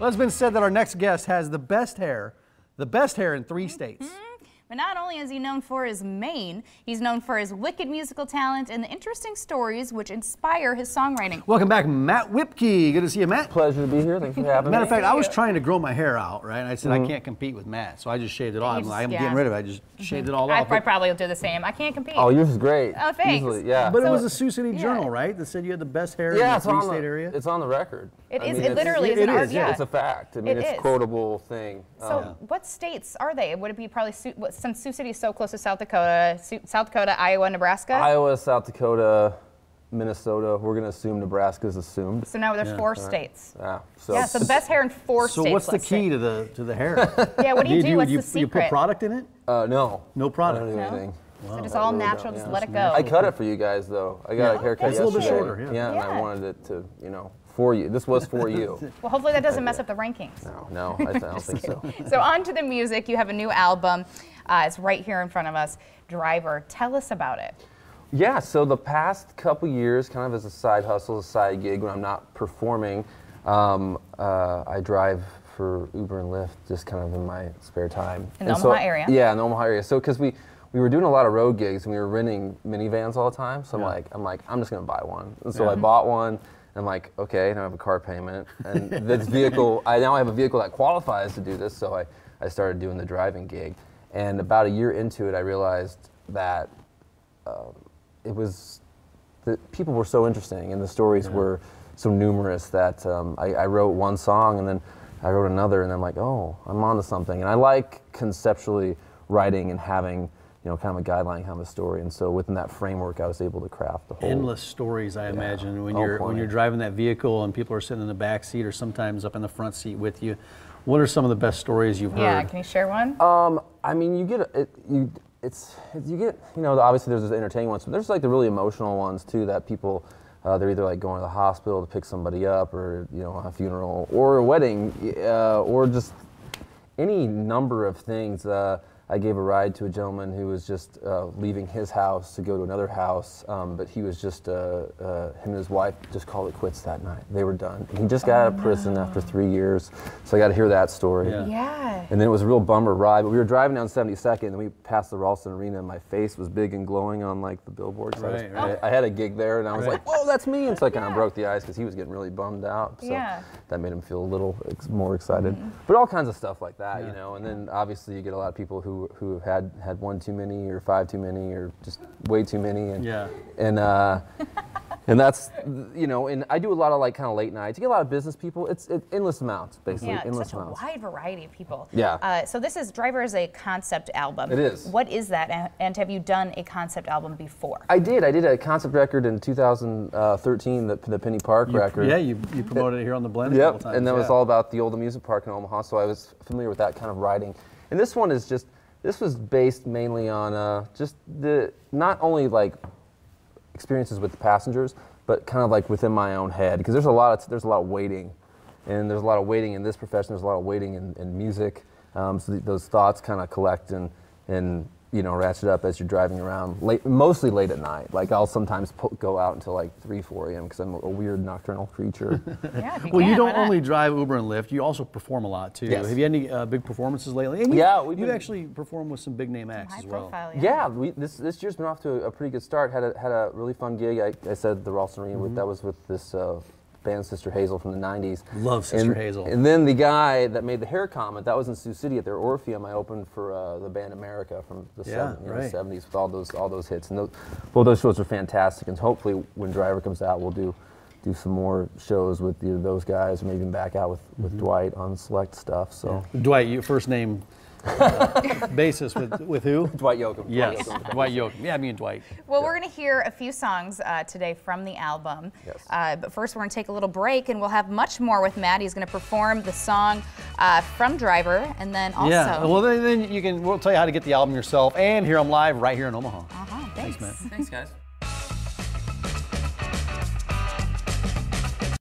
Well, it's been said that our next guest has the best hair in 3 states. But not only is he known for his mane, he's known for his wicked musical talent and the interesting stories which inspire his songwriting. Welcome back, Matt Whipkey. Good to see you, Matt. Pleasure to be here. Thanks for having me. Matter of fact, I was trying to grow my hair out, right? And I said I can't compete with Matt, so I just shaved it off. I'm getting rid of it. I just shaved it all off. I probably will do the same. I can't compete. Oh, yours is great. Oh, thanks. Easily, yeah. But it was a Sioux City Journal, right? That said you had the best hair in the 3-state area. It's on the record. It is. It literally is an art. Yeah. It's a fact. I mean, it's a quotable thing. So, what states are they? Would it be probably since Sioux City is so close to South Dakota, Iowa, Nebraska? Iowa, South Dakota, Minnesota. We're going to assume Nebraska's assumed. So now there's 4 states. Yeah. So the best hair in 4 states. So what's the key to the hair? Yeah. What do you do? What's the secret? You put product in it? No. No product. I don't do anything. Wow. So just all natural, just let it go. I cut it for you guys, though. I got a haircut yesterday. It's a little bit shorter, yeah. And I wanted it to, for you. This was for you. Well, hopefully that doesn't mess up the rankings. No, I don't think so. So on to the music. You have a new album. It's right here in front of us, Driver. Tell us about it. Yeah, so the past couple years, kind of as a side hustle, a side gig, when I'm not performing, I drive for Uber and Lyft just kind of in my spare time. In the Omaha area? Yeah, in the Omaha area. So because we were doing a lot of road gigs and we were renting minivans all the time. So I'm just gonna buy one. And so I bought one. I'm like, okay, now I have a car payment. And this vehicle, I now have a vehicle that qualifies to do this. So I started doing the driving gig. And about a year into it, I realized that people were so interesting and the stories were so numerous that I wrote one song and then I wrote another and I'm like, oh, I'm onto something. And I like conceptually writing and having kind of a guideline, kind of a story, and so within that framework, I was able to craft the whole. Endless stories, I imagine, when you're driving that vehicle and people are sitting in the back seat or sometimes up in the front seat with you. What are some of the best stories you've heard? Yeah, can you share one? I mean, you get obviously there's the entertaining ones, but there's like the really emotional ones too that people. They're either like going to the hospital to pick somebody up, or a funeral, or a wedding, or just any number of things. I gave a ride to a gentleman who was just leaving his house to go to another house, but he was just, him and his wife just called it quits that night. They were done. And he just got out of prison after 3 years, so I got to hear that story. Yeah. And then it was a real bummer ride, but we were driving down 72nd, and we passed the Ralston Arena, and my face was big and glowing on like the billboard. So I had a gig there, and I was like, whoa, that's me! And so I kind of broke the ice because he was getting really bummed out. So that made him feel a little more excited. But all kinds of stuff like that, and then obviously you get a lot of people who have had 1 too many or 5 too many or just way too many, and that's and I do a lot of like kind of late nights. You get a lot of business people. It's endless amounts basically. Yeah, endless such amounts. a wide variety of people. Yeah. So this is Driver is a concept album. It is. What is that, and have you done a concept album before? I did a concept record in 2013, the Penny Park record. Yeah, you promoted it here on the Blend a couple times. And that was all about the old amusement park in Omaha, so I was familiar with that kind of writing. And this one is this was based mainly on just not only like experiences with the passengers, but kind of like within my own head, because there's a lot of waiting, and there's a lot of waiting in this profession. There's a lot of waiting in music. So those thoughts kind of collect and ratchet up as you're driving around mostly late at night. Like I'll sometimes go out until like 3, 4 a.m. because I'm a weird nocturnal creature. You don't only drive Uber and Lyft, you also perform a lot too. Yes. Have you had any big performances lately? And you've actually performed with some big name acts as well. This year's been off to a pretty good start. Had a really fun gig. I said the Ralston Arena, that was with this band Sister Hazel from the 90s. Love Sister Hazel. And then the guy that made the hair comment, that was in Sioux City at their Orpheum. I opened for the band America from the 70s with all those hits. And both those shows are fantastic. And hopefully when Driver comes out, we'll do some more shows with either those guys or maybe even back out with Dwight on select stuff. So Dwight, your first name basis with who? Dwight Yoakam. Yes, Dwight Yoakam. Yeah, me and Dwight. Well, we're going to hear a few songs today from the album. Yes. But first, we're going to take a little break, and we'll have much more with Matt. He's going to perform the song from Driver, and then also. Yeah. Well, then we'll tell you how to get the album yourself and hear them live right here in Omaha. Thanks. Thanks, Matt. Thanks, guys.